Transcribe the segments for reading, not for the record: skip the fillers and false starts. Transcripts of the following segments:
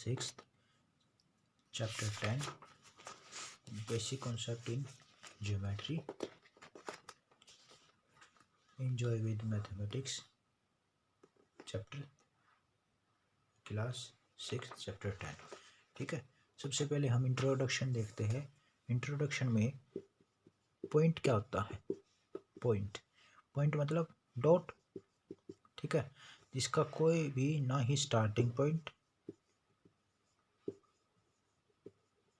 6th chapter 10 basic concept in geometry. Enjoy with mathematics chapter class 6 chapter 10। ठीक है, सबसे पहले हम इंट्रोडक्शन देखते हैं। इंट्रोडक्शन में पॉइंट क्या होता है? पॉइंट मतलब डॉट। ठीक है, जिसका कोई भी ना ही स्टार्टिंग पॉइंट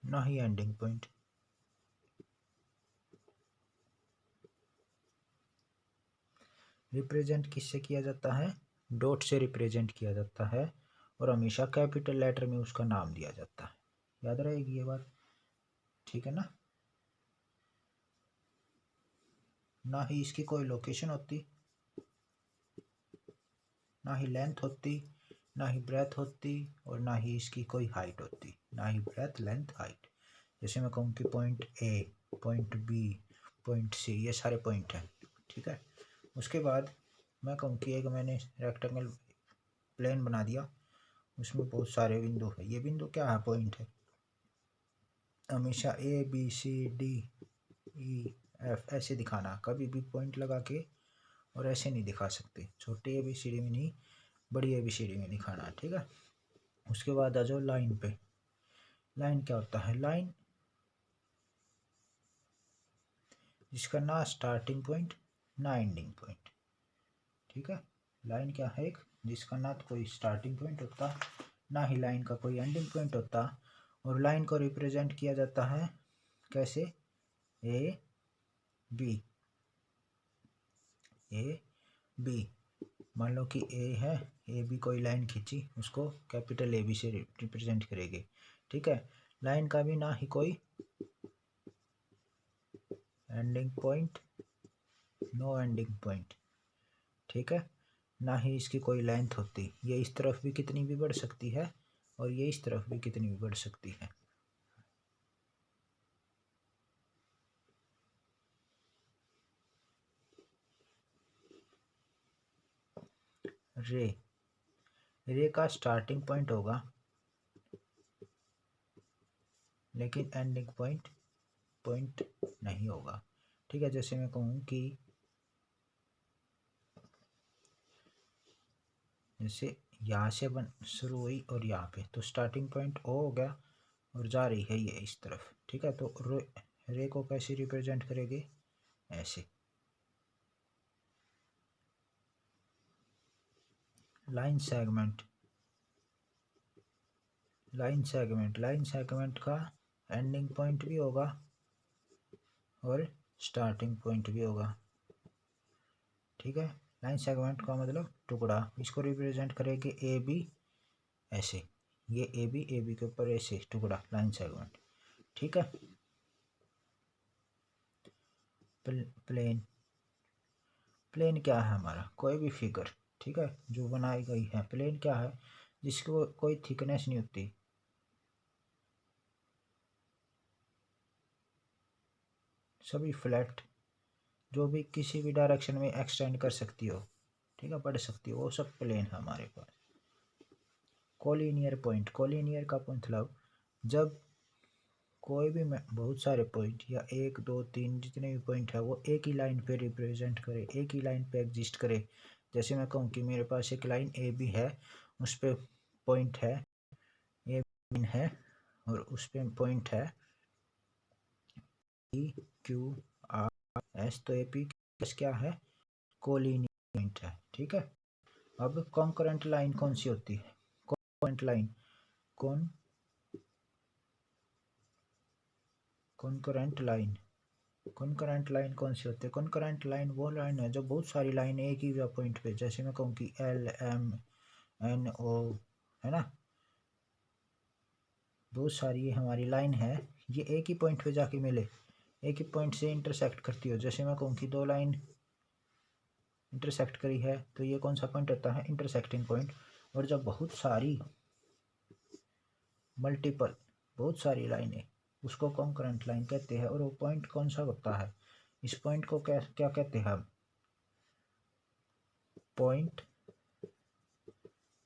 ना ही एंडिंग पॉइंट। रिप्रेजेंट किससे किया जाता है? डॉट से रिप्रेजेंट किया जाता है और हमेशा कैपिटल लेटर में उसका नाम दिया जाता है। याद रहेगी ये बात? ठीक है ना। ना ही इसकी कोई लोकेशन होती, ना ही लेंथ होती, ना ही ब्रेथ होती और ना ही इसकी कोई हाइट होती। ना ही ब्रेथ, लेंथ, हाइट। जैसे मैं कहूँ कि point A, point B, point C, ये सारे पॉइंट हैं। ठीक है, उसके बाद मैं कहूँ कि एक मैंने रेक्टेंगल प्लेन बना दिया, उसमें बहुत सारे बिंदु है। ये बिंदु क्या है? पॉइंट है। हमेशा A B C D E F ऐसे दिखाना, कभी भी पॉइंट लगा के और ऐसे नहीं दिखा सकते। छोटे ए बी सी डी में नहीं, बड़ी ए बी सी डी में दिखाना। ठीक है, उसके बाद आ जाओ लाइन पे। लाइन क्या होता है? लाइन जिसका ना स्टार्टिंग पॉइंट ना एंडिंग पॉइंट। ठीक है, लाइन क्या है? एक जिसका ना तो कोई स्टार्टिंग पॉइंट होता, ना ही लाइन का कोई एंडिंग पॉइंट होता। और लाइन को रिप्रेजेंट किया जाता है कैसे? A B, A B. मान लो कि ए है, ए बी कोई लाइन खींची, उसको कैपिटल ए बी से रिप्रेजेंट करेंगे। ठीक है, लाइन का भी ना ही कोई ending point, no ending point. ठीक है, ना ही इसकी कोई लेंथ होती। ये इस तरफ भी कितनी भी बढ़ सकती है और ये इस तरफ भी कितनी भी बढ़ सकती है। रे का स्टार्टिंग पॉइंट होगा लेकिन एंडिंग पॉइंट नहीं होगा। ठीक है, जैसे मैं कहूँ कि जैसे यहाँ से बन शुरू हुई और यहाँ पे, तो स्टार्टिंग पॉइंट ओ हो गया और जा रही है ये इस तरफ। ठीक है, तो रे को कैसे रिप्रेजेंट करेंगे? ऐसे। लाइन सेगमेंट का एंडिंग पॉइंट भी होगा और स्टार्टिंग पॉइंट भी होगा। ठीक है, लाइन सेगमेंट का मतलब टुकड़ा। इसको रिप्रेजेंट करेंगे ए बी ऐसे, ये ए बी के ऊपर ऐसे टुकड़ा, लाइन सेगमेंट। ठीक है, प्लेन क्या है? हमारा कोई भी फिगर, ठीक है, जो बनाई गई है। प्लेन क्या है? जिसको कोई थिकनेस नहीं होती, सभी फ्लैट, जो भी किसी भी डायरेक्शन में एक्सटेंड कर सकती हो, ठीक है, बढ़ सकती हो, वो सब प्लेन है हमारे पास। कोलिनियर पॉइंट का मतलब जब कोई भी बहुत सारे पॉइंट या 1 2 3 जितने भी पॉइंट है वो एक ही लाइन पे रिप्रेजेंट करे, एक ही लाइन पे एग्जिस्ट करे। जैसे मैं कहूँ कि मेरे पास एक लाइन ए बी है, उस पर पॉइंट है ए बी है और उस पर पॉइंट है ई क्यू आर एस, तो ए पी क्या है? कोलिनियर पॉइंट है। ठीक है, अब कॉन्करेंट लाइन कौन सी होती है? कॉन्करेंट लाइन कॉन्करेंट लाइन कौन सी होती है? कॉन्करेंट लाइन वो लाइन है जो बहुत सारी लाइन एक ही पॉइंट पे, जैसे मैं कहूँ कि एल एम एन ओ, है ना, बहुत सारी ये हमारी लाइन है, ये एक ही पॉइंट पे जाके मिले, एक ही पॉइंट से इंटरसेक्ट करती हो। जैसे मैं कहूँ कि 2 लाइन इंटरसेक्ट करी है, तो ये कौन सा पॉइंट होता है? Intersecting point. और जब बहुत सारी बहुत सारी लाइनें, उसको कॉन्करेंट लाइन कहते हैं। और वो पॉइंट कौन सा होता है? इस पॉइंट को क्या क्या कहते हैं हम? पॉइंट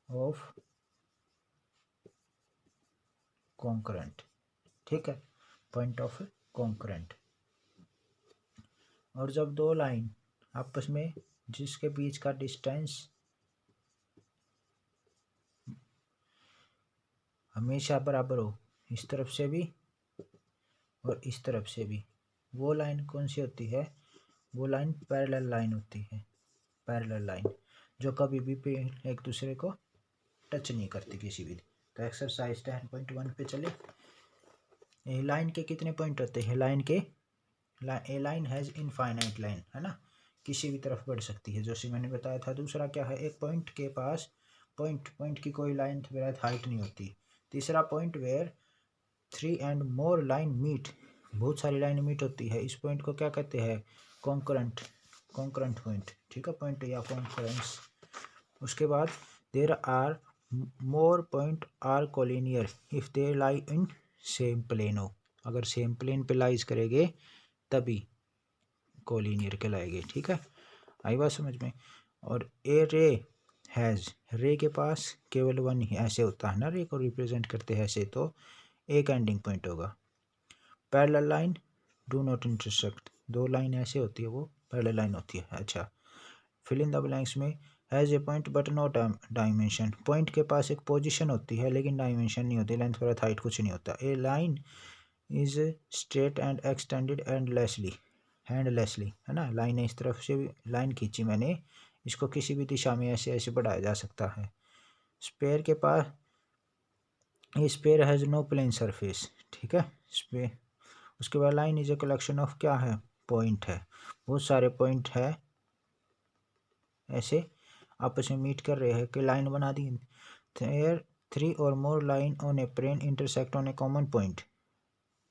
ऑफ कॉन्करेंट, ठीक है, पॉइंट ऑफ कॉन्करेंट। और जब दो लाइन आपस में जिसके बीच का डिस्टेंस हमेशा बराबर हो, इस तरफ से भी और इस तरफ से भी, वो लाइन कौन सी होती है? वो लाइन पैरेलल लाइन होती है, पैरेलल लाइन जो कभी भी एक दूसरे को टच नहीं करती किसी भी। तो एक्सरसाइज 10.1 पे चले। ए लाइन के कितने पॉइंट होते हैं? लाइन के ए लाइन हैज़ इनफाइनाइट लाइन, है ना, किसी भी तरफ बढ़ सकती है, जैसे मैंने बताया था। दूसरा क्या है? एक पॉइंट के पास पॉइंट की कोई लाइन वेयर हाइट नहीं होती। तीसरा point where 3 and more line meet, बहुत सारी लाइन मीट होती है। इस पॉइंट को क्या कहते हैं? कॉन्करेंट पॉइंट, ठीक है, पॉइंट या कॉन्करेंस। उसके बाद there are more point are collinear if they lie in same plane हो, अगर सेम प्लेन पे लाइज करेंगे तभी कोलिनियर कहलाएंगे, ठीक है, आई बात समझ में। और ए रे हैज़, रे के पास केवल वन ही ऐसे होता है ना, रे को रिप्रेजेंट करते हैं ऐसे, तो एक एंडिंग पॉइंट होगा। Parallel line do not intersect, दो लाइन ऐसे होती है वो पैरेलल लाइन होती है। अच्छा, फिल इन द ब्लैंक्स में has a point but not dimension, point के पास एक पोजीशन होती है लेकिन डायमेंशन नहीं होती, लेंथ ब्रेड्थ हाइट कुछ नहीं होता। A line is straight and extended endlessly, है ना, लाइन इस तरफ से भी लाइन खींची मैंने, इसको किसी भी दिशा में ऐसे ऐसे बढ़ाया जा सकता है। स्पेयर के पास, ये sphere has no plane surface, ठीक है, स्पेयर। उसके बाद line is a collection of, क्या है? पॉइंट है, बहुत सारे पॉइंट है ऐसे आपस में मीट कर रहे हैं कि लाइन बना दी। देयर 3 और more line on a plane intersect on a common point,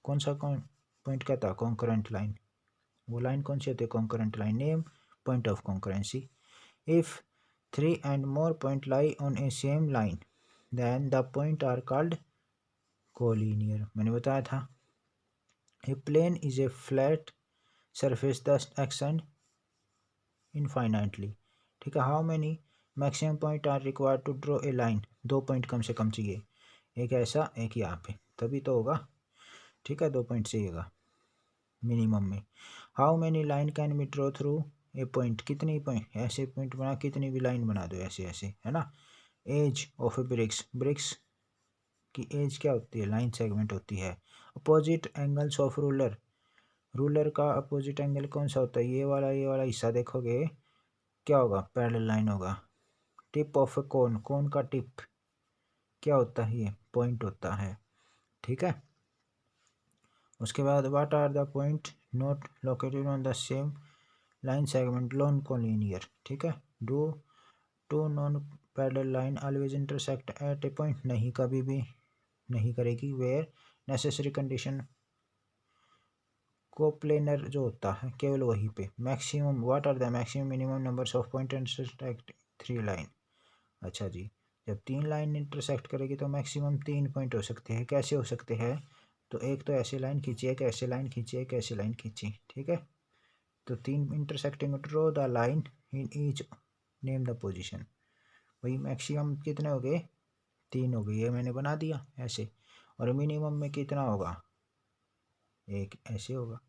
कौन सा पॉइंट कहता है? कॉन्करेंट लाइन, वो लाइन कौन सी होती है? Concurrent line. Name point of concurrency, if 3 and more point lie on a same line then the point are called collinear, मैंने बताया था। A plane is a flat surface thus extend infinitely, ठीक है। How many maximum point are required to draw a line, दो point कम से कम चाहिए, एक ऐसा एक यहाँ पे, तभी तो होगा, ठीक है, 2 पॉइंट चाहिएगा मिनिमम में। How many line can be draw through a point, कितनी पॉइंट ऐसे पॉइंट बना, कितनी भी लाइन बना दो ऐसे ऐसे, है ना। एज ऑफ ए ब्रिक्स की एज क्या होती है? लाइन सेगमेंट होती है। अपोजिट एंगल्स ऑफ रूलर का अपोजिट एंगल कौन सा होता है? ये वाला हिस्सा देखोगे क्या होगा? पैरेलल लाइन होगा। टिप ऑफ ए कोन का टिप क्या होता है? ये पॉइंट होता है, ठीक है। उसके बाद what are the point not located on the same line segment non collinear, ठीक है। Do two non parallel line always intersect at a point, नहीं, कभी भी नहीं करेगी। वेयर नेसेसरी कंडीशन, कोप्लेनर जो होता है केवल वहीं पे। Maximum, what are the maximum minimum numbers of point intersect 3 line, अच्छा जी, जब 3 लाइन इंटरसेक्ट करेगी तो मैक्सिमम 3 पॉइंट हो सकते हैं। कैसे हो सकते हैं? तो एक तो ऐसे लाइन खींची, एक ऐसे लाइन खींची, एक ऐसे लाइन खींची, ठीक है, तो 3 intersecting draw the line in each, name the position, वही मैक्सिमम कितने हो गए? 3 हो गए, ये मैंने बना दिया ऐसे। और मिनिमम में कितना होगा? एक ऐसे होगा।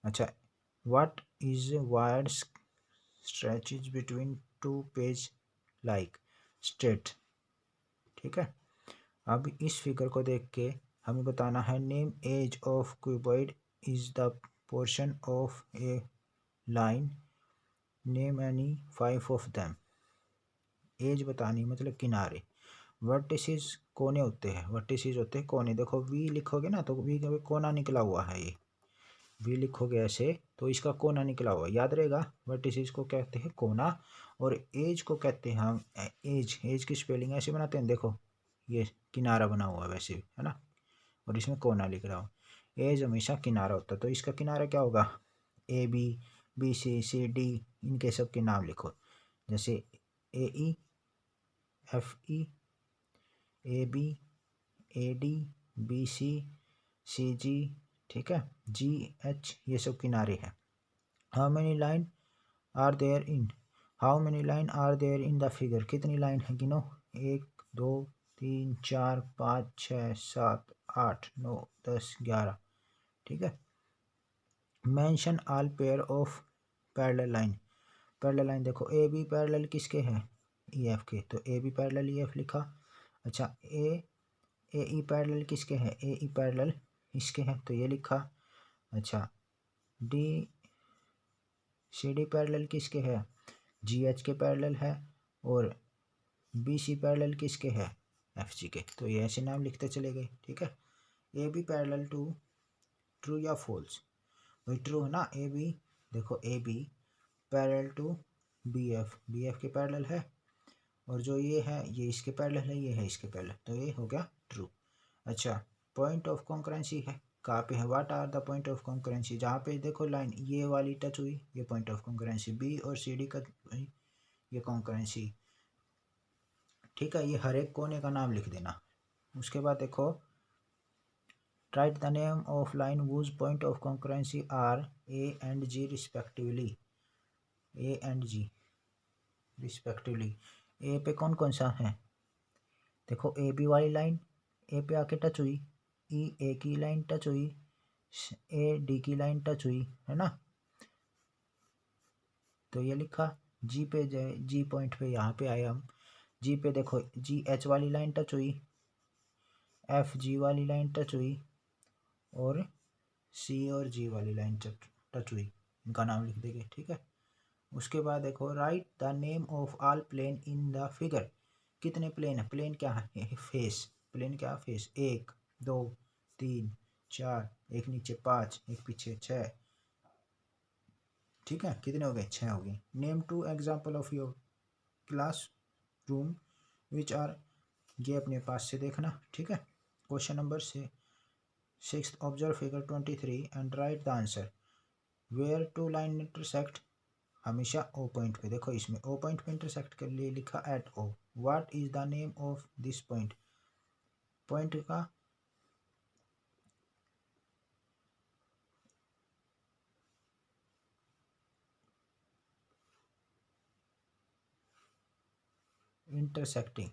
अच्छा, what is wired stretches between 2 page like straight, ठीक है। अब इस फिगर को देख के हमें बताना है name edge of cuboid is the portion of a line, name any 5 of them, edge बतानी मतलब किनारे। वर्टिसेस कोने होते हैं, वर्टिसेस होते हैं कोने, देखो वी लिखोगे ना तो वी का कोना निकला हुआ है, ये वी लिखोगे ऐसे तो इसका कोना निकला हुआ, याद रहेगा। वर्टिसेस को कहते हैं कोना, और एज को कहते हैं हम, एज की स्पेलिंग ऐसे बनाते हैं, देखो ये किनारा बना हुआ है वैसे, है ना, और इसमें कोना लिख रहा हूँ। एज हमेशा किनारा होता है, तो इसका किनारा क्या होगा? A B, B C, C D, इनके सब के नाम लिखो, जैसे A E, F E, A B, A D, B C, C G, ठीक है, जी एच, ये सब किनारे हैं। How many line are there in, how many line are there in the figure, कितनी लाइन है गिनो? 1 2 3 4 5 6 7 8 9 10 11। ठीक है। Mention all pair of parallel line. Parallel line देखो ए बी पैरेलल किसके हैं, ई एफ के, तो A B parallel E F लिखा। अच्छा ए ई पैरेलल किसके हैं, ए ई पैरेलल इसके हैं, तो ये लिखा। अच्छा डी सी डी पैरेलल किसके है, जी एच के पैरेलल है, और बी सी पैरेलल किसके है, एफ जी के, तो ये ऐसे नाम लिखते चले गए। ठीक है। A B parallel to, true or false, भाई ट्रू है ना, ए बी, देखो A B parallel to B F के पैरेलल है, और जो ये है ये इसके पैरेलल है, ये है इसके पैरेलल, तो ये हो गया ट्रू। अच्छा पॉइंट ऑफ कॉन्करेंसी है, कहाँ पे है, what are the point of concurrency, जहाँ पे देखो लाइन ये वाली टच हुई, ये पॉइंट ऑफ कॉन्करेंसी, बी और सी डी का ये कॉन्करेंसी। ठीक है, ये हर एक कोने का नाम लिख देना। उसके बाद देखो write the name of line whose point of concurrency are A and G respectively, A and G respectively। ए पे कौन कौन सा है, देखो ए बी वाली लाइन ए पे आके टच हुई, ई ए की लाइन टच हुई, ए डी की लाइन टच हुई, है ना, तो ये लिखा। जी पे जाए, जी पॉइंट पे यहाँ पे आए हम, जी पे देखो जी एच वाली लाइन टच हुई, एफ जी वाली लाइन टच हुई, और सी और जी वाली लाइन टच हुई, इनका नाम लिख देंगे। ठीक है। उसके बाद देखो write the name of all plane in the figure. कितने प्लेन है, प्लेन क्या है, फेस, प्लेन क्या, फेस, 1 2 3 4, एक नीचे 5, एक पीछे 6। ठीक है, कितने हो गए, 6 हो गए। Name 2 example of your class room which are, ये अपने पास से देखना। ठीक है। Question number 6 observe figure 23 and write the answer. Where two line intersect, हमेशा ओ पॉइंट पे, देखो इसमें ओ पॉइंट पे इंटरसेक्ट के लिए लिखा at O. What is the name of this point, point का इंटरसेक्टिंग,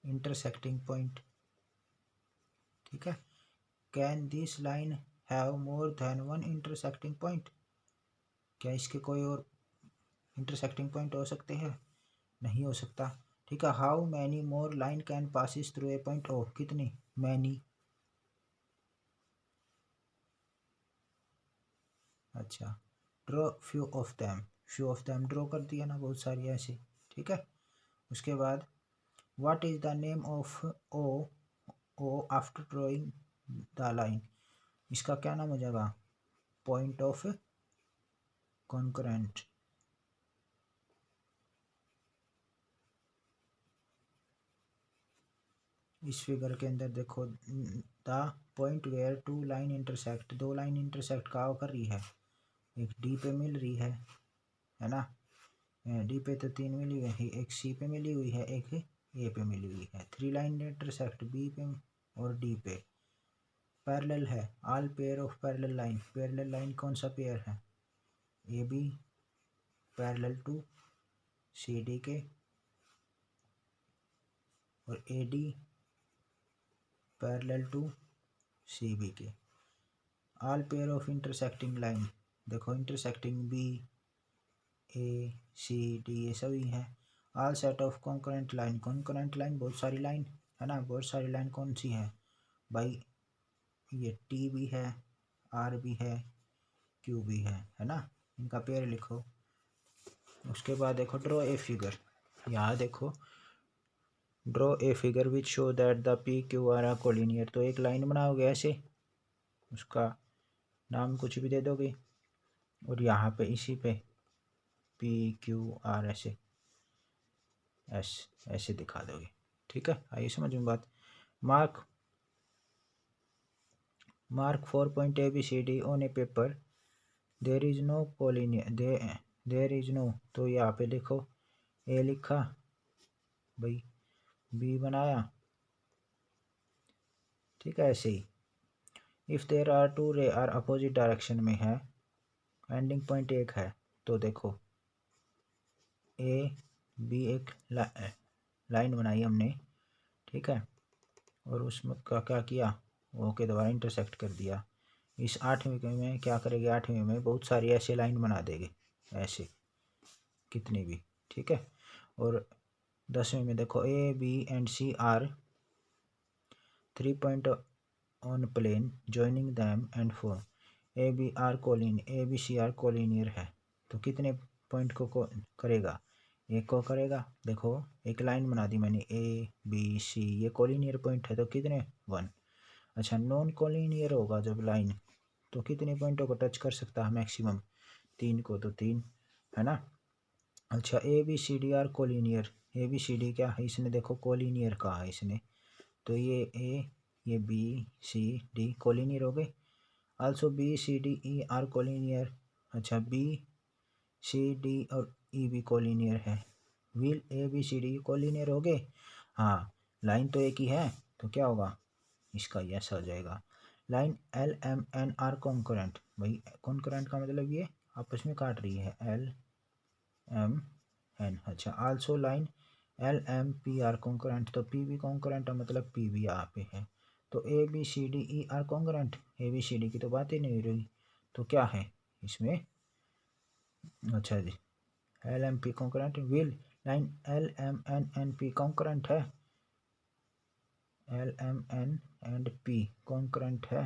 इंटरसेक्टिंग पॉइंट। ठीक है। Can this line have more than one intersecting point, क्या इसके कोई और इंटरसेक्टिंग पॉइंट हो सकते हैं, नहीं हो सकता। ठीक है। How many more line can passes through a point O, कितनी, मैनी। अच्छा draw few of them, few of them draw कर दिया ना, बहुत सारी ऐसी। ठीक है। उसके बाद what is the name of O after drawing the line, इसका क्या नाम हो जाएगा, पॉइंट ऑफ कॉन्करेंट। इस फिगर के अंदर देखो the point where two line intersect, दो लाइन इंटरसेक्ट कहाँ कर रही है, एक डी पे मिल रही है ना, डी पे तो 3 मिली हुई है, एक सी पे मिली हुई है, एक ए पे मिली हुई है, 3 लाइन इंटरसेक्ट बी पे और डी पे। पैरेलल है, all pair of parallel line, parallel line कौन सा पेयर है, A B parallel to C D के, और A D parallel to C B के। All pair of intersecting line, देखो intersecting B A C D ये सभी हैं। All set of concurrent line, concurrent line बहुत सारी लाइन है ना, बहुत सारी लाइन कौन सी है भाई, ये टी भी है, आर भी है, क्यू भी है ना, इनका पेयर लिखो। उसके बाद देखो ड्रॉ ए फिगर, यहाँ देखो draw a figure which show that the P Q R are collinear, तो एक लाइन बनाओगे ऐसे, उसका नाम कुछ भी दे दोगे, और यहाँ पे इसी पे पी क्यू आर ऐसे ऐसे दिखा दोगे। ठीक है, आइए समझ में बात। Mark 4 point A B C D on a paper, there is no collinear, there is no, तो यहाँ पे देखो ए लिखा भाई, बी बनाया। ठीक है, ऐसे ही इफ़ देर आर टू रे आर अपोजिट डायरेक्शन में है, एंडिंग पॉइंट एक है, तो देखो ए बी एक लाइन बनाई हमने, ठीक है, और उसमें क्या किया, ओ के द्वारा इंटरसेक्ट कर दिया। इस 8वीं में क्या करेंगे, 8वीं में बहुत सारी ऐसे लाइन बना देंगे, ऐसे कितनी भी, ठीक है। और 10वीं में देखो A B and C are 3 point on plane joining them and for A B C are collinear है, तो कितने पॉइंट को करेगा, एक को करेगा। देखो एक लाइन बना दी मैंने ए बी सी, ये कोलिनियर पॉइंट है तो कितने 1। अच्छा नॉन कोलिनियर होगा जब लाइन, तो कितने पॉइंटों को टच कर सकता है मैक्सिमम, 3 को, तो 3 है ना। अच्छा A B C D are collinear, A B C D क्या है, इसने देखो कोलिनियर कहा है इसने, तो ये बी सी डी कोलिनियर हो गए। Also B C D E are collinear, अच्छा बी सी डी और ई भी कोलिनियर है। Will A B C D collinear हो गए, हाँ लाइन तो एक ही है, तो क्या होगा, इसका यस आ जाएगा। Line L M N are concurrent, भाई कॉन्करेंट का मतलब ये आपस में काट रही है, एल एम एन। अच्छा also line L M P are concurrent, तो पी भी कॉन्करेंट है, मतलब पी भी यहाँ पे है। तो A B C D E are concurrent, A B C D की तो बात ही नहीं रही, तो क्या है इसमें, अच्छा जी L M P concurrent. Will line L M N N P concurrent है, L M N and P concurrent है,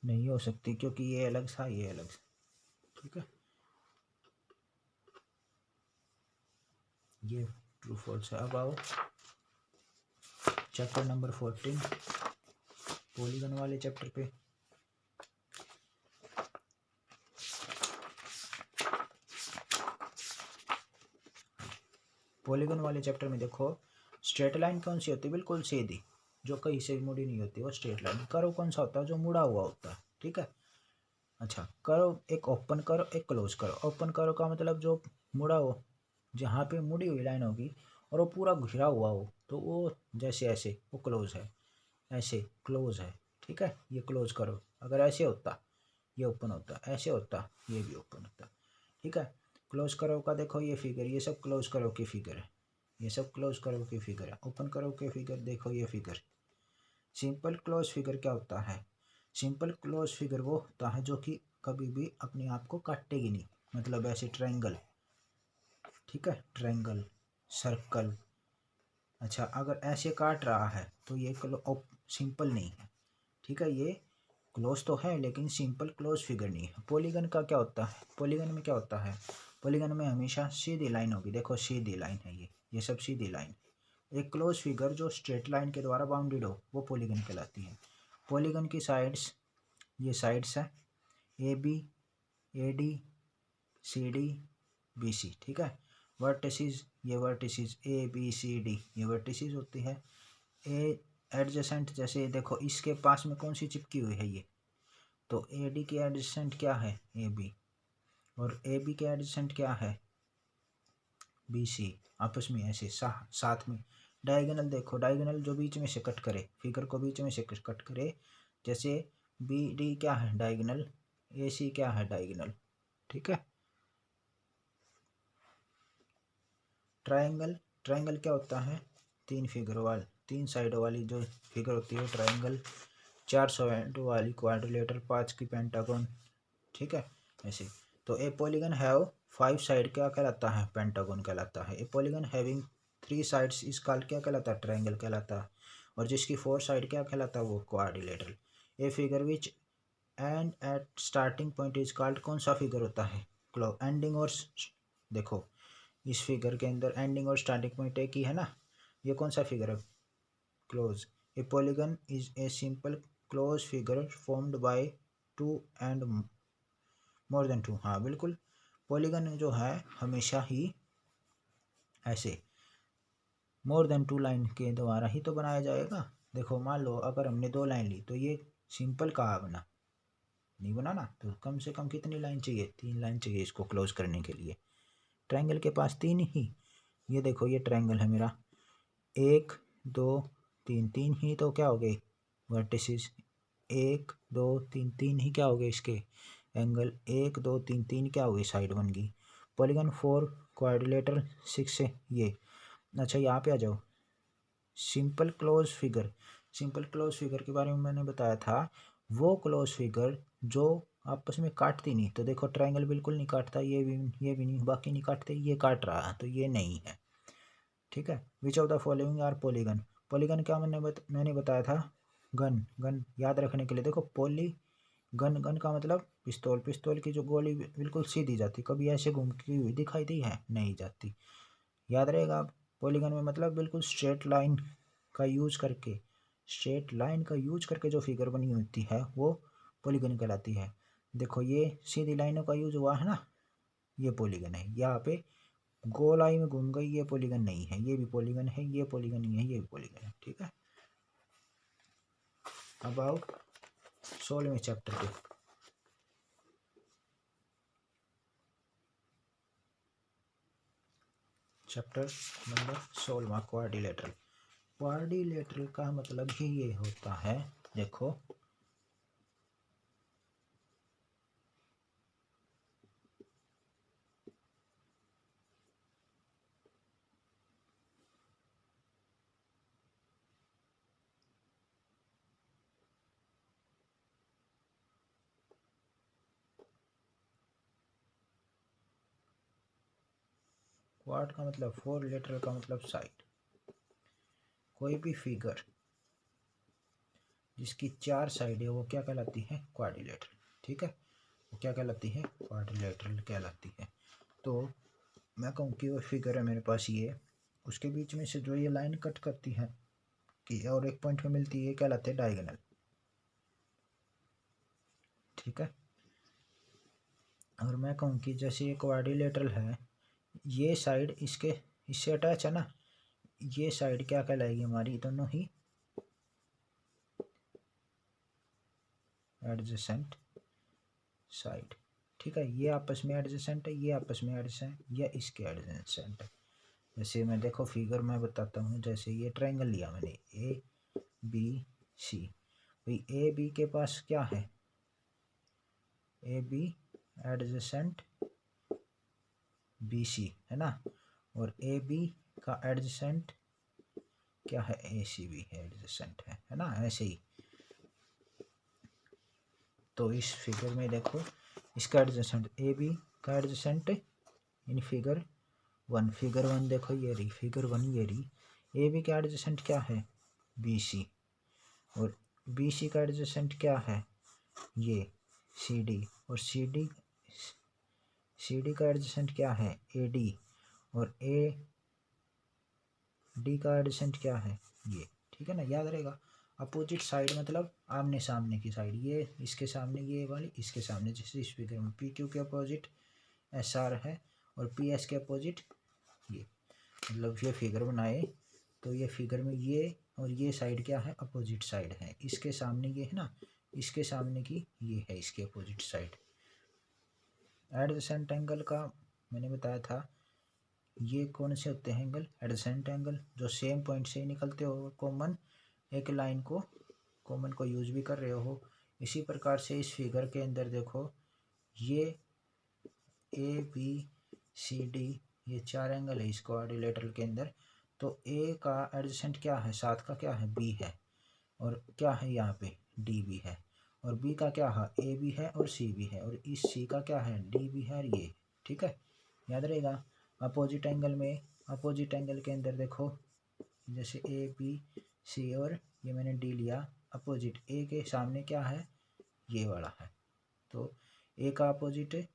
नहीं हो सकती क्योंकि ये अलग सा ये अलग सा, ठीक है, ये ट्रू फॉल्स है। अब आओ चैप्टर नंबर 14 पॉलीगन वाले चैप्टर पे। पॉलीगन वाले चैप्टर में देखो स्ट्रेट लाइन कौन सी होती है, बिल्कुल सीधी, जो कहीं से भी मुड़ी नहीं होती, वो स्ट्रेट लाइन। कर्व कौन सा होता है, जो मुड़ा हुआ होता है, ठीक है। अच्छा कर्व एक ओपन कर्व एक क्लोज कर्व। ओपन कर्व का मतलब जो मुड़ा हो, जहाँ पे मुड़ी हुई लाइन होगी और वो पूरा घिरा हुआ हो, तो वो जैसे ऐसे वो क्लोज है, ऐसे क्लोज है, ठीक है, ये क्लोज करो। अगर ऐसे होता ये ओपन होता, ऐसे होता ये भी ओपन होता, ठीक है। क्लोज करो का देखो ये फिगर, ये सब क्लोज करो की फिगर है, ये सब क्लोज करो की फिगर है। ओपन करो की फिगर देखो ये फिगर। सिंपल क्लोज फिगर क्या होता है, सिंपल क्लोज फिगर वो होता है जो कि कभी भी अपने आप को काटेगी नहीं, मतलब ऐसे ट्रायंगल, ठीक है, ट्रायंगल सर्कल। अच्छा अगर ऐसे काट रहा है तो ये सिंपल नहीं है, ठीक है, ये क्लोज तो है लेकिन सिंपल क्लोज फिगर नहीं है। पॉलीगन का क्या होता है, पॉलीगन में क्या होता है, पॉलीगन में हमेशा सीधी लाइन होगी, देखो सीधी लाइन है ये सब सीधी लाइन। एक क्लोज फिगर जो स्ट्रेट लाइन के द्वारा बाउंडेड हो वो पॉलीगन कहलाती है। पॉलीगन की साइड्स, ये साइड्स है A B A D C D B C, ठीक है। वर्टिसेस, ये vertices A B C D ये वर्टिसेस होती है। ए एडजेसेंट, जैसे देखो इसके पास में कौन सी चिपकी हुई है ये, तो ए डी की एडजेसेंट क्या है ए बी, और ए बी के एडजेसेंट क्या है बी सी, आपस में ऐसे साथ में। डायगोनल देखो, डायगोनल जो बीच में से कट करे, फिगर को बीच में से कट करे, जैसे बी डी क्या है डायगोनल, ए सी क्या है डायगोनल, ठीक है। ट्रायंगल, ट्रायंगल क्या होता है, 3 फिगर वाली 3 साइडों वाली जो फिगर होती है ट्रायंगल। 4 साइड वाली क्वाड्रिलेटरल, 5 की पेंटागन, ठीक है ऐसे। तो ए पॉलीगन हैव 5 साइड क्या कहलाता है, पेंटागन कहलाता है। ए पॉलीगन हैविंग 3 साइड्स इस कॉल्ड क्या कहलाता है, ट्रायंगल कहलाता है। और जिसकी 4 साइड क्या कहलाता है, वो quadrilateral. A figure which end at starting point is called, कौन सा फिगर होता है, क्लो एंडिंग और देखो इस फिगर के अंदर एंडिंग और स्टार्टिंग पॉइंट एक ही है ना, ये कौन सा फिगर है, close. A polygon is a simple close figure formed by 2 and more than 2, हाँ बिल्कुल। पॉलीगन जो है हमेशा ही ऐसे मोर देन 2 लाइन के द्वारा ही तो बनाया जाएगा। देखो मान लो अगर हमने 2 लाइन ली तो ये सिंपल कहाँ बना, नहीं बना ना, तो कम से कम कितनी लाइन चाहिए, 3 लाइन चाहिए इसको क्लोज करने के लिए। ट्रायंगल के पास 3 ही, ये देखो ये ट्रायंगल है मेरा, 1 2 3, 3 ही तो क्या हो गए वर्टिसेस, 1 2 3, 3 ही क्या हो गए इसके एंगल 1 2 3 3 क्या हुई, साइड बन गई। पॉलीगन 4 क्वाड्रिलेटरल 6 से ये। अच्छा यहाँ पे आ जाओ, simple close figure. Simple close figure के बारे में मैंने बताया था, वो क्लोज फिगर जो आपस में काटती नहीं। तो देखो ट्रायंगल बिल्कुल नहीं काटता, ये भी नहीं, बाकी नहीं काटते, ये काट रहा है तो ये नहीं है। ठीक है। Which of the following are polygon. Polygon क्या मैंने बताया था, गन। गन याद रखने के लिए देखो, गन, गन का मतलब पिस्तौल। पिस्तौल की जो गोली बिल्कुल सीधी जाती, कभी ऐसे घूमती हुई दिखाई दी है, नहीं जाती। याद रहेगा आप। पॉलीगन में मतलब बिल्कुल स्ट्रेट लाइन का यूज करके, स्ट्रेट लाइन का यूज करके जो फिगर बनी होती है वो पॉलीगन कहलाती है। देखो ये सीधी लाइनों का यूज हुआ है ना, ये पॉलीगन है। यहाँ पे गोलाई में घूम गई, ये पॉलीगन नहीं है। ये भी पॉलीगन है, ये पॉलीगन नहीं है, ये भी पॉलीगन है। ठीक है। अब आओ 16वें चैप्टर पे। Chapter number 16, quadrilateral. क्वाड्रिलेटरल का मतलब ही ये होता है, देखो क्वाड का मतलब फोर, लेटरल का मतलब साइड। कोई भी फिगर जिसकी 4 साइड है वो क्या कहलाती है, क्वाड्रिलेटरल। ठीक है, वो क्या कहलाती है, क्वाड्रिलेटरल कहलाती है। तो मैं कहूँ कि वो फिगर है मेरे पास ये, उसके बीच में से जो ये लाइन कट करती है कि और एक पॉइंट में मिलती है, ये कहलाते हैं डायगोनल। ठीक है। और मैं कहूँ कि जैसे ये क्वाड्रिलेटरल है, ये साइड इसके इससे अटैच है ना, ये साइड क्या कहलाएगी हमारी, दोनों ही एडजेसेंट साइड। ठीक है, ये आपस में एडजेसेंट है, ये आपस में एडजेसेंट, या इसके एडजेसेंट है। जैसे मैं देखो फिगर मैं बताता हूँ, जैसे ये ट्रायंगल लिया मैंने, ए बी सी। भाई ए बी के पास क्या है, A B adjacent B C है ना, और ए बी का एडजेसेंट क्या है, ए सी बी एडजेसेंट है ना, ऐसे ही। तो इस फिगर में देखो इसका एडजेसेंट, ए बी का एडजेसेंट इन फिगर 1, फिगर 1 देखो ये रही, फिगर 1 ये रही। ए बी का एडजेसेंट क्या है, बी सी, और बी सी का एडजेसेंट क्या है, ये सी डी, और सी डी का एडजेसेंट क्या है, ए डी, और ए डी का एडजेसेंट क्या है, ये। ठीक है ना, याद रहेगा। अपोजिट साइड मतलब आमने सामने की साइड, ये इसके सामने, ये वाली इसके सामने। जैसे इस फिगर में पी क्यू के अपोजिट एस आर है, और पी एस के अपोजिट ये। मतलब ये फिगर बनाए तो ये फिगर में ये और ये साइड क्या है, अपोजिट साइड है। इसके सामने ये है ना, इसके सामने की ये है, इसके अपोजिट साइड। एडजेसेंट एंगल का मैंने बताया था, ये कौन से होते हैं एंगल, एडजेसेंट एंगल, जो सेम पॉइंट से ही निकलते हो, कॉमन एक लाइन को, कॉमन को यूज भी कर रहे हो। इसी प्रकार से इस फिगर के अंदर देखो, ये ए बी सी डी, ये 4 एंगल है इस क्वाड्रिलेटरल के अंदर। तो ए का एडजेसेंट क्या है, 7 का क्या है, बी है, और क्या है यहाँ पे डी भी है, और बी का क्या है, ए भी है और सी भी है, और इस सी का क्या है, डी भी है, और ये। ठीक है, याद रहेगा। अपोजिट एंगल में, अपोजिट एंगल के अंदर देखो, जैसे ए बी सी, और ये मैंने डी लिया। अपोजिट ए के सामने क्या है, ये वाला है। तो ए का अपोजिट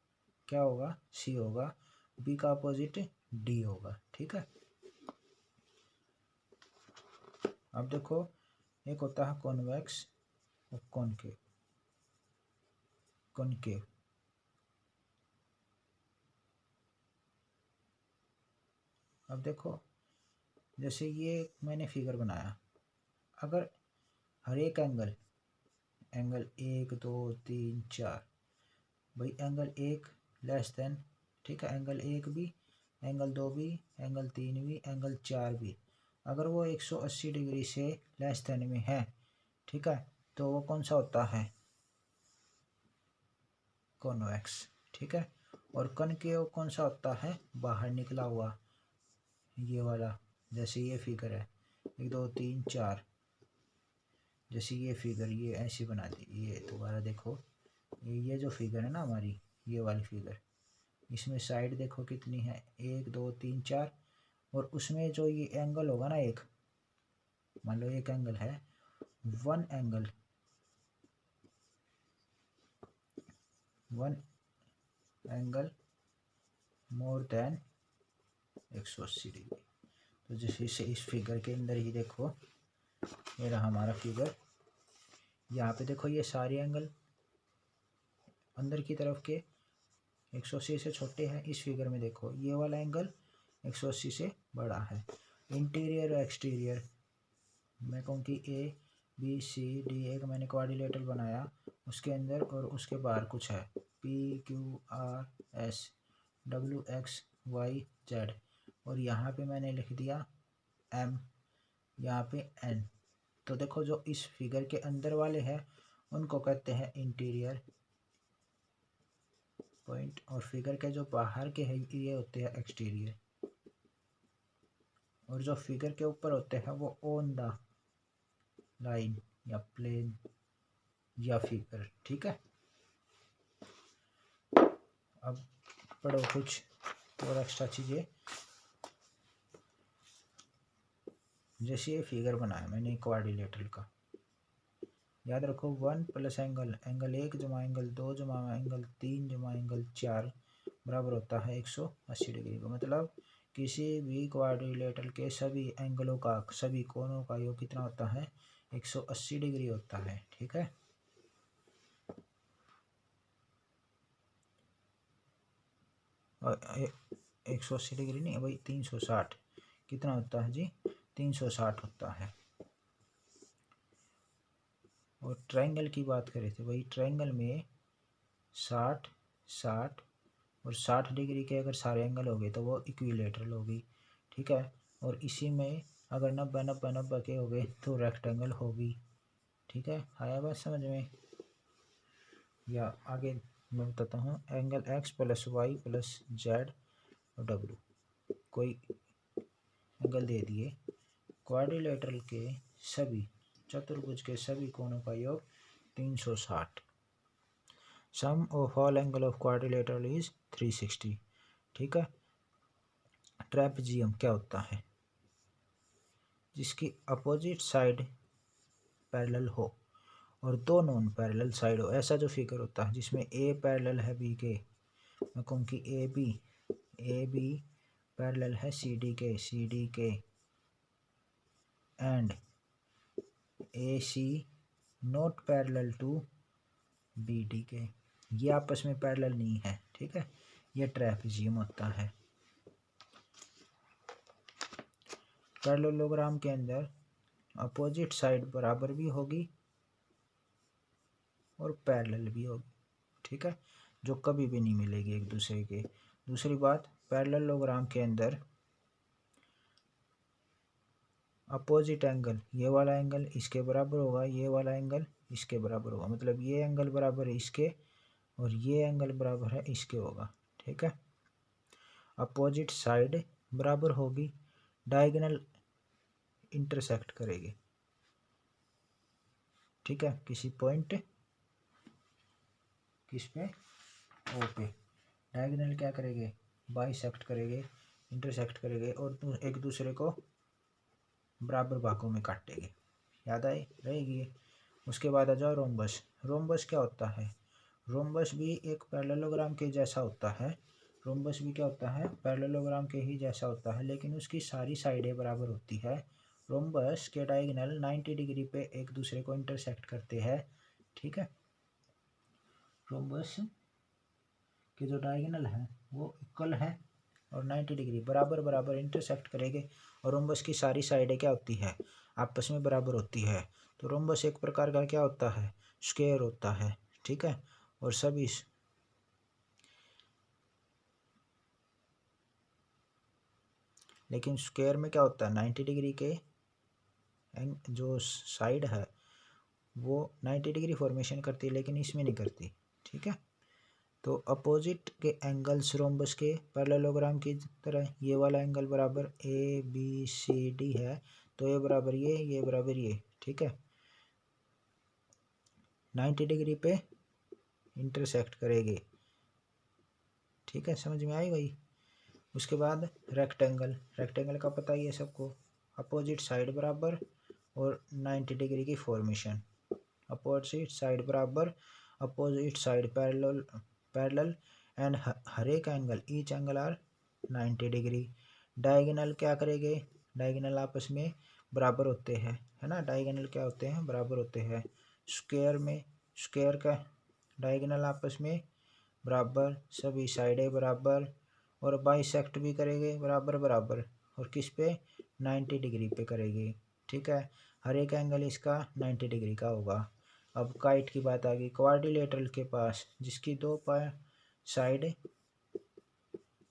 क्या होगा, सी होगा, बी का अपोजिट डी होगा। ठीक है। अब देखो, एक होता है कॉन्वेक्स और कॉनकेव। कॉनकेव अब देखो, जैसे ये मैंने फिगर बनाया, अगर हर एक एंगल, एंगल 1 2 3 4, भाई एंगल 1 लेस देन, ठीक है, एंगल 1 भी, एंगल 2 भी, एंगल 3 भी, एंगल 4 भी, अगर वो 180 डिग्री से लेस देन में है, ठीक है, तो वो कौन सा होता है, कॉन्वेक्स, ठीक है। और कनकेव कौन सा होता है, बाहर निकला हुआ, ये वाला। जैसे ये फिगर है 1 2 3 4, जैसे ये फिगर ये ऐसी बना दी। ये दोबारा देखो, ये जो फिगर है ना हमारी, ये वाली फिगर, इसमें साइड देखो कितनी है, 1 2 3 4। और उसमें जो ये एंगल होगा ना, एक मान लो एक एंगल है, one angle more than 180 degree. तो जैसे इस फिगर के अंदर ही देखो, ये रहा हमारा फिगर। यहाँ पे देखो ये सारे एंगल अंदर की तरफ के 180 से छोटे हैं। इस फिगर में देखो ये वाला एंगल 180 से बड़ा है। इंटीरियर और एक्सटीरियर, मैं कहूँ कि ए बी सी डी एक मैंने क्वाड्रिलेटरल बनाया, उसके अंदर और उसके बाहर कुछ है, P Q R S W X Y Z, और यहाँ पे मैंने लिख दिया एम, यहाँ पे एन। तो देखो जो इस फिगर के अंदर वाले हैं उनको कहते हैं इंटीरियर पॉइंट, और फिगर के जो बाहर के हैं ये होते हैं एक्सटीरियर, और जो फिगर के ऊपर होते हैं वो ऑन द लाइन या प्लेन या फिगर, ठीक है। अब पढ़ो कुछ और एक्स्ट्रा चीज़ें। जैसे ये फिगर बनाया मैंने क्वाड्रिलेटरल का, याद रखो 1 प्लस एंगल 1 जमा एंगल 2 जमा एंगल 3 जमा एंगल 4 बराबर होता है 180 डिग्री का। मतलब किसी भी क्वाड्रिलेटरल के सभी एंगलों का, सभी कोणों का योग कितना होता है, 180 डिग्री होता है, ठीक है। और 180 डिग्री नहीं भाई, 360 कितना होता है जी, 360 होता है। और ट्रायंगल की बात करें तो भाई ट्रायंगल में 60 60 और 60 डिग्री के अगर सारे एंगल हो गए तो वो इक्विलेटरल होगी, ठीक है। और इसी में अगर 90 90 90 के हो गए तो रेक्टेंगल होगी, ठीक है। आया बात समझ में। या आगे मैं बताता हूँ, angle X plus Y plus Z और डब्ल्यू, कोई एंगल दे दिए, क्वाड्रिलेटरल के सभी, चतुर्भुज के सभी कोणों का योग 360। Sum of all angle of quadrilateral is 360, ठीक है। ट्रेपेजियम क्या होता है, जिसकी अपोजिट साइड पैरेलल हो और दो नॉन पैरेलल साइड हो। ऐसा जो फिगर होता है जिसमें ए पैरेलल है बी के, मैं कहूँ कि ए बी पैरेलल है सी डी के and A C not parallel to B D के, ये आपस में पैरेलल नहीं है, ठीक है। ये ट्रेपेजियम होता है। पैरेललोग्राम के अंदर अपोजिट साइड बराबर भी होगी और पैरेलल भी होगी, ठीक है, जो कभी भी नहीं मिलेगी एक दूसरे के। दूसरी बात, पैरेललोग्राम के अंदर अपोजिट एंगल, ये वाला एंगल इसके बराबर होगा, ये वाला एंगल इसके बराबर होगा। मतलब ये एंगल बराबर है इसके और ये एंगल बराबर है इसके होगा, ठीक है। अपोजिट साइड बराबर होगी, डायगोनल इंटरसेक्ट करेगी, ठीक है, किसी पॉइंट किस पे, ओ पे। डायगोनल क्या करेंगे, बाइसेक्ट करेंगे, इंटरसेक्ट करेंगे और एक दूसरे को बराबर भागों में काटेंगे। याद आई रहेगी। उसके बाद आ जाओ रोम्बस। रोम्बस क्या होता है, रोम्बस भी एक पैरेललोग्राम के जैसा होता है। रोम्बस भी क्या होता है, पैरेललोग्राम के ही जैसा होता है, लेकिन उसकी सारी साइडें बराबर होती है। रोम्बस के डायगोनल 90 डिग्री पे एक दूसरे को इंटरसेक्ट करते हैं, ठीक है। रोम्बस के जो डायगोनल है वो इक्वल है और 90 डिग्री बराबर बराबर इंटरसेक्ट करेंगे। और रोम्बस की सारी साइडें क्या होती है, आपस में बराबर होती है। तो रोम्बस एक प्रकार का क्या होता है, स्क्वायर होता है, ठीक है। और सभी लेकिन स्क्वायर में क्या होता है, 90 डिग्री के जो साइड है वो 90 डिग्री फॉर्मेशन करती है, लेकिन इसमें नहीं करती, ठीक है। तो अपोजिट के एंगल्स रोम्बस के पैरेललोग्राम की तरह ये वाला एंगल बराबर ABCD है, तो ये बराबर ये बराबर ये, ठीक है, 90 डिग्री पे इंटरसेक्ट करेंगे, ठीक है, समझ में आई भाई। उसके बाद रेक्टेंगल का पता ही है सबको, अपोजिट साइड बराबर और 90 डिग्री की फॉर्मेशन, अपोजिट साइड बराबर, अपोजिट साइड पैरेलल एंड हर एक angle each angle are 90 degree. Diagonal क्या करेंगे, डायगोनल आपस में बराबर होते हैं, है ना, डायगोनल क्या होते हैं, बराबर होते हैं। स्क्वायर का डायगोनल आपस में बराबर, सभी साइडें बराबर, और बाइसेक्ट भी करेंगे बराबर बराबर, और किस पे, 90 डिग्री पे करेंगे, ठीक है, हर एक एंगल इसका 90 डिग्री का होगा। अब काइट की बात आ गई, क्वाड्रिलेटरल के पास जिसकी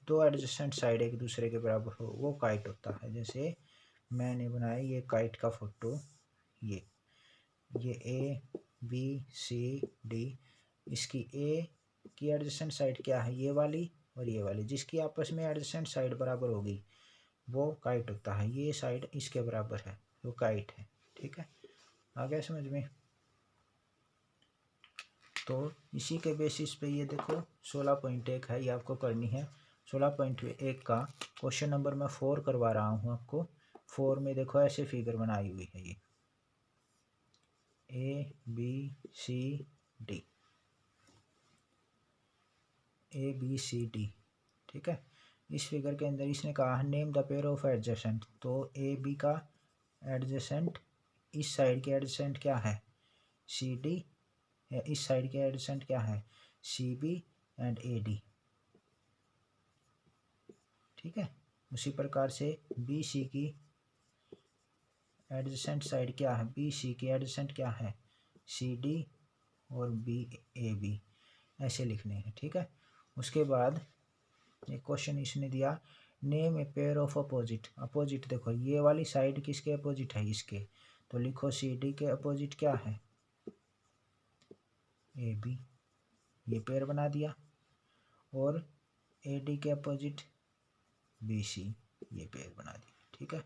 दो एडजेसेंट साइड एक दूसरे के बराबर हो वो काइट होता है। जैसे मैंने बनाया ये काइट का फोटो, ये ABCD, इसकी A की एडजेसेंट साइड क्या है, ये वाली और ये वाली, जिसकी आपस में एडजेसेंट साइड बराबर होगी वो काइट होता है। ये साइड इसके बराबर है वो काइट है, ठीक है, आ गया समझ में। तो इसी के बेसिस पे ये देखो 16.1 है, ये आपको करनी है। 16.1 का क्वेश्चन नंबर मैं 4 करवा रहा हूँ आपको। 4 में देखो ऐसे फिगर बनाई हुई है, ये ABCD, ठीक है। इस फिगर के अंदर इसने कहा name the pair of adjacent, तो AB का एडजेसेंट, इस साइड के एडजेसेंट क्या है, CD, इस साइड के एडजेसेंट क्या है, CB एंड AD, ठीक है। उसी प्रकार से BC की एडजेसेंट साइड क्या है, BC की एडजेसेंट क्या है, CD और BAB, ऐसे लिखने हैं, ठीक है। उसके बाद एक क्वेश्चन इसने दिया name a pair of opposite देखो ये वाली साइड किसके अपोजिट है, इसके, तो लिखो CD के अपोजिट क्या है, AB, ये पेयर बना दिया, और AD के अपोजिट BC, ये पेयर बना दिया, ठीक है।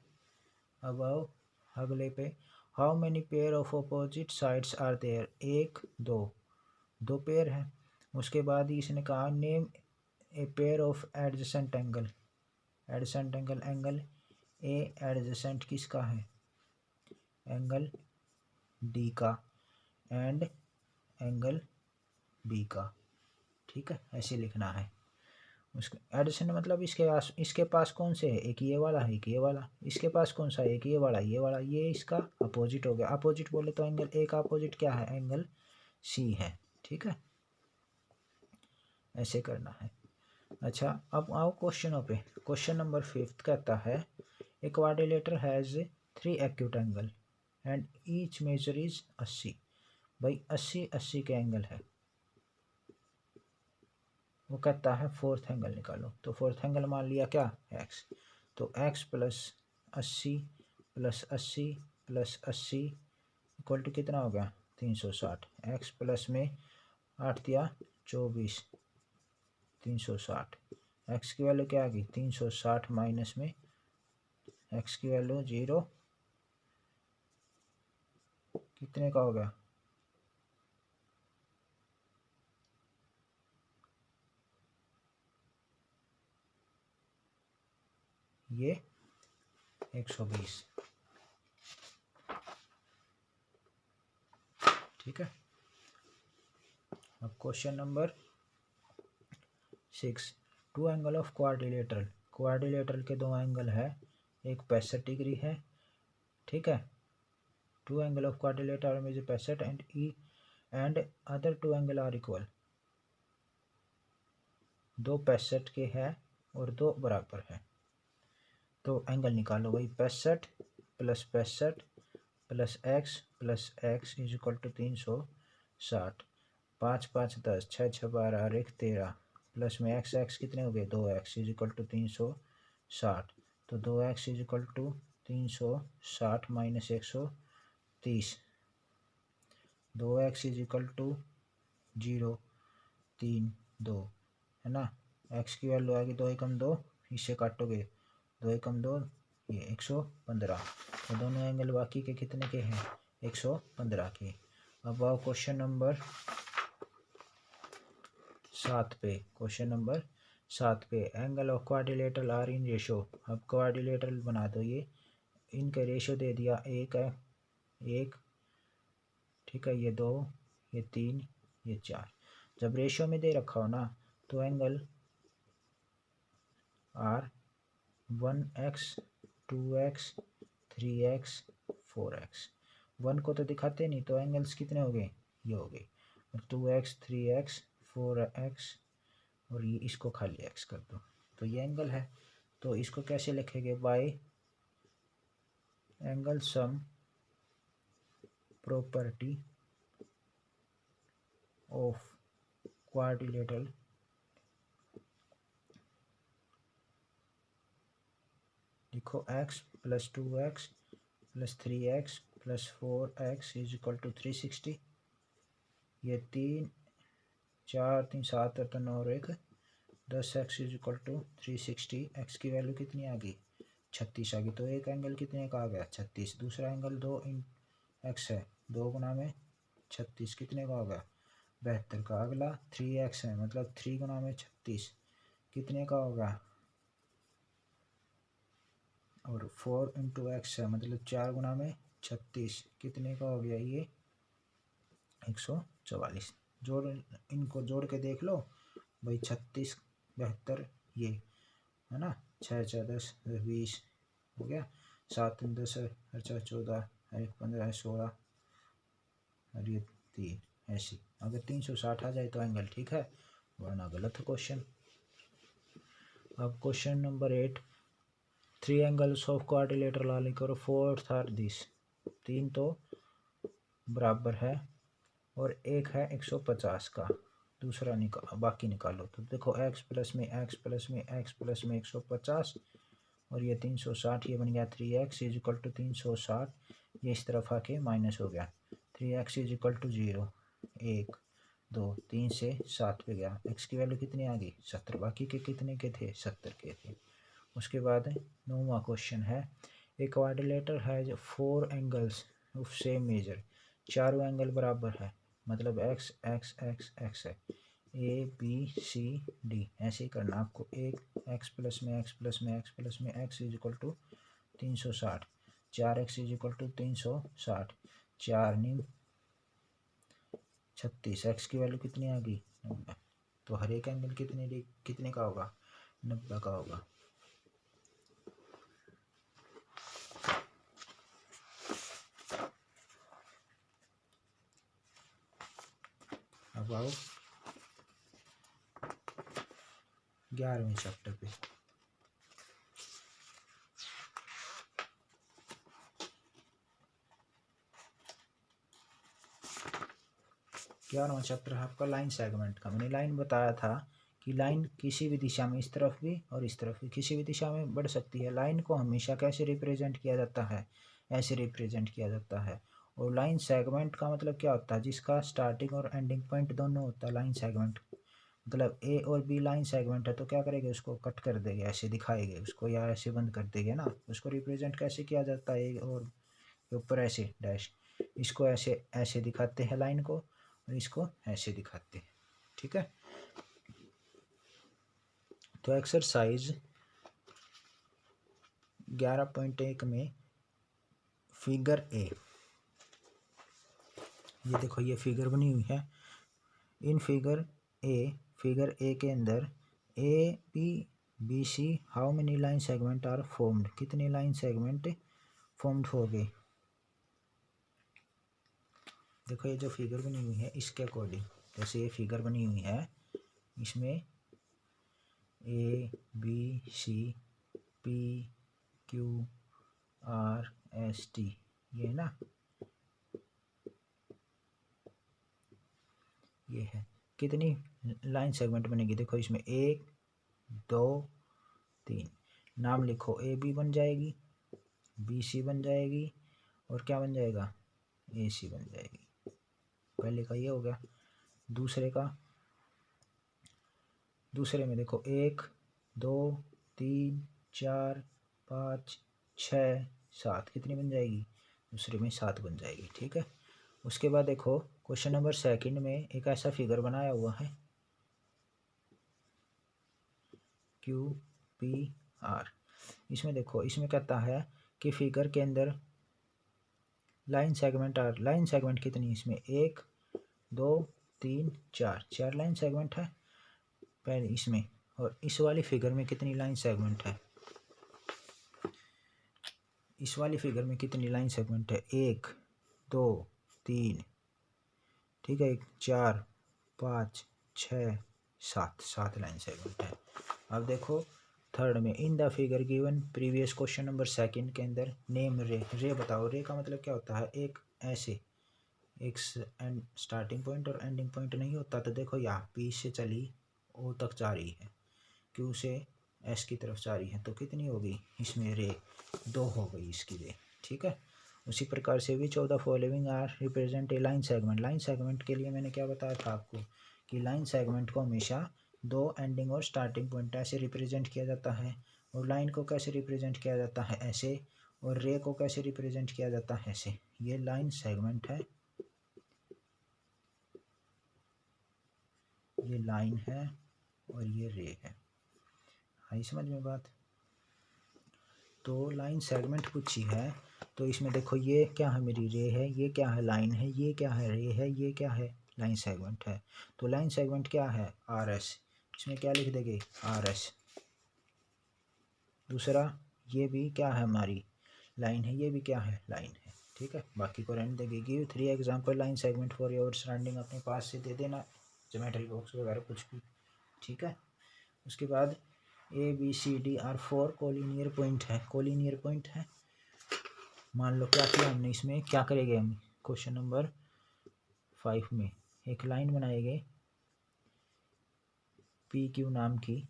अब आओ अगले पे, how many pair of opposite sides are there, एक दो पेयर है। उसके बाद इसने कहा name a pair of adjacent angle, angle A adjacent किसका है, एंगल D का एंड एंगल B का, ठीक है, ऐसे लिखना है। उसके एडजेसेंट मतलब इसके पास कौन से है, एक ये वाला है एक ये वाला, इसके पास कौन सा है, एक ये वाला ये इसका अपोजिट हो गया। अपोजिट बोले तो एंगल ए का अपोजिट क्या है, एंगल C है, ठीक है, ऐसे करना है। अच्छा अब आओ क्वेश्चनों पे। क्वेश्चन नंबर 5 कहता है a quadrilateral has 3 acute angle and each measure is 80, भाई 80 के एंगल है, वो कहता है फोर्थ एंगल निकालो, तो फोर्थ एंगल मान लिया क्या, x, तो x plus 80 plus 80 plus 80 equal to कितना हो गया 360, x प्लस में 8 दिया 24, 360, x की वैल्यू क्या आ गई 360 माइनस में x की वैल्यू 0, कितने का हो गया, ये 120, ठीक है। अब question number 6, two angle of quadrilateral के दो एंगल है, एक 65 डिग्री है, ठीक है, टू एंगल ऑफ क्वाड्रिलेटरल में 65 and other two angle are equal, दो 65 के है और दो बराबर है, तो एंगल निकालो भाई 65 plus 65 plus X is equal to 360, 5 5 10, 6 6 12 और 1 13, प्लस में एक्स कितने हो गए 2x इज इक्वल टू 360, तो 2x is equal to 360 minus 130, 2x is equal to 0 3 2 है ना। एक्स की वैल्यू आएगी 2 एकम 2, इससे काटोगे 2 एकम 2, ये 115। तो दोनों एंगल बाकी के कितने के हैं, 115 के। अब आओ क्वेश्चन नंबर 7 पे। क्वेश्चन नंबर 7 पे, angle of quadrilateral are in ratio. अब क्वाड्रिलेटरल बना दो, ये इनका रेशो दे दिया, एक है 1, ठीक है, ये 2, ये 3, ये 4। जब रेशो में दे रखा हो ना तो angle are 1x 2x 3x 4x, 1 को तो दिखाते नहीं, तो एंगल्स कितने हो गए, ये हो गए। और 2x 3x 4x और ये इसको खाली x कर दो, तो ये एंगल है। तो इसको कैसे लिखेंगे, by angle sum property of quadrilateral लिखो, x plus 2x plus 3x plus 4x is equal to 360। ये 3 4 3 7 और 9 और 1 10x is equal to 360। x की वैल्यू कितनी आ गई, 36 आ गई। तो एक एंगल कितने का आ गया, 36। दूसरा एंगल 2 इन x है, 2 गुना में 36 कितने का होगा, 72 का। अगला 3x है, मतलब 3 गुना में 36 कितने का होगा, और 4 इंटू एक्स है, मतलब 4 गुना में 36 कितने का हो गया, ये 144। जोड़, इनको जोड़ के देख लो भाई, 36 72 ये है ना, 6 6 10 20 हो गया, 7 10 4 14 1 15 16 और ये 3 ऐसी। अगर 360 आ जाए तो एंगल ठीक है, वरना गलत है क्वेश्चन। अब question number 8, 3 angles of quadrilateral are करो, 4th आर दिस। 3 तो बराबर है और एक है 150 का, दूसरा बाकी निकालो। तो देखो x प्लस में x प्लस में x प्लस में 150 और ये 360, ये बन गया 3x इज इक्वल टू 360, ये इस तरफ आके माइनस हो गया, 3x इज इक्वल टू 0 1 2 3 से 7 पे गया। x की वैल्यू कितनी आ गई, 70। बाकी के कितने के थे, 70 के थे। उसके बाद 9वां क्वेश्चन है, a quadrilateral has 4 angles of same measure. चारों एंगल बराबर है, मतलब x x x x है, a b c d ऐसे ही करना आपको। एक x प्लस में x प्लस में x प्लस में x is equal to 360, 4x is equal to 360, 4 नी 36, x की वैल्यू कितनी आ गई, 90। तो हर एक एंगल कितने का होगा, 90 का होगा। अब आओ 11वें चैप्टर पे। 11वां चैप्टर है आपका लाइन सेगमेंट का। मैंने लाइन बताया था कि लाइन किसी भी दिशा में, इस तरफ भी और इस तरफ भी, किसी भी दिशा में बढ़ सकती है। लाइन को हमेशा कैसे रिप्रेजेंट किया जाता है, ऐसे रिप्रेजेंट किया जाता है। और लाइन सेगमेंट का मतलब क्या होता है, जिसका स्टार्टिंग और एंडिंग पॉइंट दोनों होता है लाइन सेगमेंट। मतलब ए और बी लाइन सेगमेंट है, तो क्या करेंगे, उसको कट कर देंगे, ऐसे दिखाएंगे उसको, या ऐसे बंद कर देंगे ना। उसको रिप्रेजेंट कैसे किया जाता है, ए और ऊपर ऐसे डैश, इसको ऐसे ऐसे दिखाते हैं लाइन को, और इसको ऐसे दिखाते हैं, ठीक है। तो एक्सरसाइज 11.1 में फिगर ए, ये देखो ये फिगर बनी हुई है। इन फिगर ए के अंदर A B C how many line segment are formed, कितने लाइन सेगमेंट फॉर्म्ड हो गए। देखो ये जो फिगर बनी हुई है इसके अकॉर्डिंग, जैसे ये फिगर बनी हुई है, इसमें A B C P Q R S T, ये ना, ये है। कितनी लाइन सेगमेंट बनेगी, देखो इसमें 1 2 3, नाम लिखो, ए बी बन जाएगी, बी सी बन जाएगी, और क्या बन जाएगा, ए सी बन जाएगी। पहले का ये हो गया। दूसरे का दूसरे में देखो 1 2 3 4 5 6 7, कितनी बन जाएगी? दूसरे में 7 बन जाएगी। ठीक है। उसके बाद देखो क्वेश्चन नंबर सेकंड में एक ऐसा फिगर बनाया हुआ है QPR। इसमें देखो, इसमें कहता है कि फिगर के अंदर लाइन सेगमेंट कितनी? इसमें 1 2 3 4, 4 लाइन सेगमेंट है पहले इसमें। और इस वाली फिगर में कितनी लाइन सेगमेंट है? इस वाली फिगर में कितनी लाइन सेगमेंट है? 1 2 3, ठीक है, 4 5 6 7, 7 लाइन सेगमेंट है। अब देखो थर्ड में, इन the figure given previous question number second के अंदर नेम रे बताओ। रे का मतलब क्या होता है? एक ऐसे एक एंड स्टार्टिंग पॉइंट और एंडिंग पॉइंट नहीं होता। तो देखो यहाँ पी से चली ओ तक जा रही है, क्यू से एस की तरफ जा रही है, तो कितनी होगी इसमें? रे 2 हो गई इसकी रे। ठीक है। उसी प्रकार से भी 14 following are represent a line segment. Line segment के लिए मैंने क्या बताया था आपको कि लाइन सेगमेंट को हमेशा 2 एंडिंग और स्टार्टिंग पॉइंट ऐसे रिप्रेजेंट किया जाता है। और लाइन को कैसे रिप्रेजेंट किया जाता है? ऐसे। और रे को कैसे रिप्रेजेंट किया जाता है? ऐसे। ये लाइन सेगमेंट है, ये लाइन है और ये रे है। आई समझ में बात? तो लाइन सेगमेंट पूछी है तो इसमें देखो ये क्या है? मेरी रे है, ये क्या है? लाइन है, ये क्या है? रे है, ये क्या है? लाइन सेगमेंट है। तो लाइन सेगमेंट क्या है? R S. इसमें क्या लिख देंगे? R S. दूसरा ये भी क्या है? हमारी लाइन है, ये भी क्या है? लाइन है। ठीक है। बाकी को रहने देंगे। Give 3 example line segment for your surrounding. अपने पास से दे देना, ज्योमेट्री बॉक्स वगैरह कुछ भी। ठीक है। उसके बाद ABCD are 4 कोलिनियर पॉइंट है। कोलिनियर पॉइंट है। मान लो क्या किया हमने, इसमें क्या करेंगे हम? क्वेश्चन नंबर 5 में एक लाइन बनाएंगे PQ नाम की,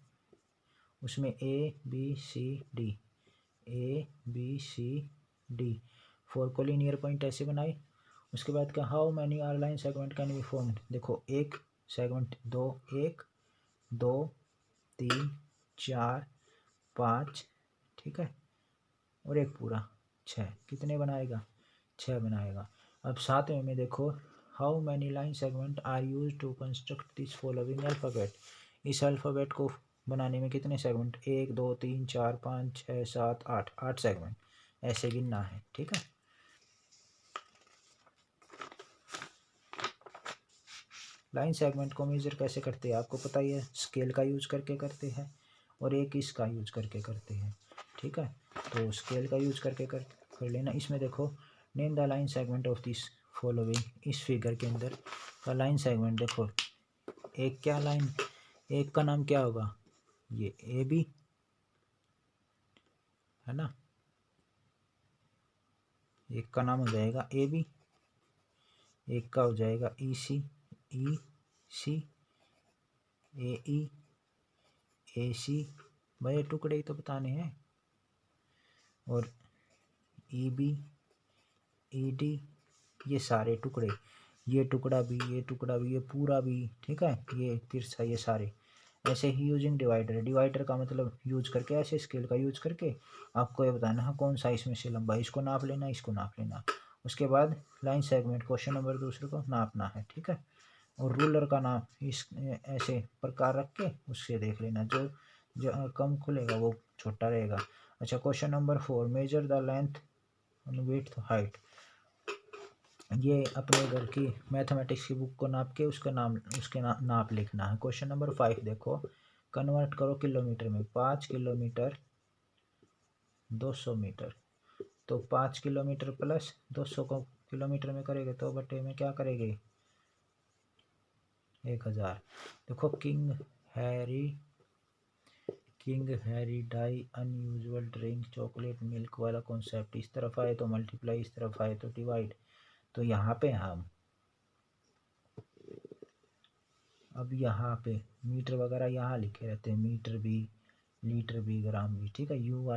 उसमें ABCD 4 कोलिनियर पॉइंट ऐसे बनाए। उसके बाद क्या? How many are line segment can be formed. देखो एक सेगमेंट 2, 1 2 3 4 5, ठीक है, और एक पूरा 6, कितने बनाएगा? 6 बनाएगा। अब 7वें में देखो, how many line segment are use to construct this following alphabet. इस अल्फ़ाबेट को बनाने में कितने सेगमेंट? 1 2 3 4 5 6 7 8, 8 सेगमेंट ऐसे गिनना है। ठीक है। लाइन सेगमेंट को मेजर कैसे करते हैं आपको पता ही है, स्केल का यूज करके करते हैं और एक इसका यूज करके करते हैं। ठीक है। तो स्केल का यूज करके कर लेना। इसमें देखो, name the line segment of this following. इस फिगर के अंदर का लाइन सेगमेंट देखो, एक क्या लाइन, एक का नाम क्या होगा? ये AB है ना, एक का नाम हो जाएगा AB, एक का हो जाएगा EC AE AC, भाई टुकड़े ही तो बताने हैं। और EB ED, ये सारे टुकड़े, ये टुकड़ा भी, ये टुकड़ा भी, ये पूरा भी। ठीक है। ये तिरछा, ये सारे ऐसे ही। यूजिंग डिवाइडर, डिवाइडर का मतलब यूज करके, ऐसे स्केल का यूज करके आपको ये बताना है कौन सा इसमें से लंबा, इसको नाप लेना, इसको नाप लेना। उसके बाद लाइन सेगमेंट क्वेश्चन नंबर दूसरे को नापना है। ठीक है। और रूलर का नाम इस ऐसे प्रकार रख के उससे देख लेना, जो कम खुलेगा वो छोटा रहेगा। अच्छा, question number 4, measure the length width height. ये अपने घर की मैथमेटिक्स की बुक को नाप के उसका नाप लिखना है। क्वेश्चन नंबर 5 देखो, कन्वर्ट करो किलोमीटर में। 5 किलोमीटर 200 मीटर। तो 5 किलोमीटर प्लस 200 को किलोमीटर में करेंगे तो बटे में क्या करेंगे? 1000। देखो, king harry die unusual drink chocolate milk वाला कॉन्सेप्ट इस तरफ आए तो मल्टीप्लाई, इस तरफ आए तो डिवाइड। तो यहाँ पे हम अब यहाँ पे मीटर वगैरह यहाँ लिखे रहते हैं, मीटर भी, लीटर भी, ग्राम भी। ठीक है। यू वाला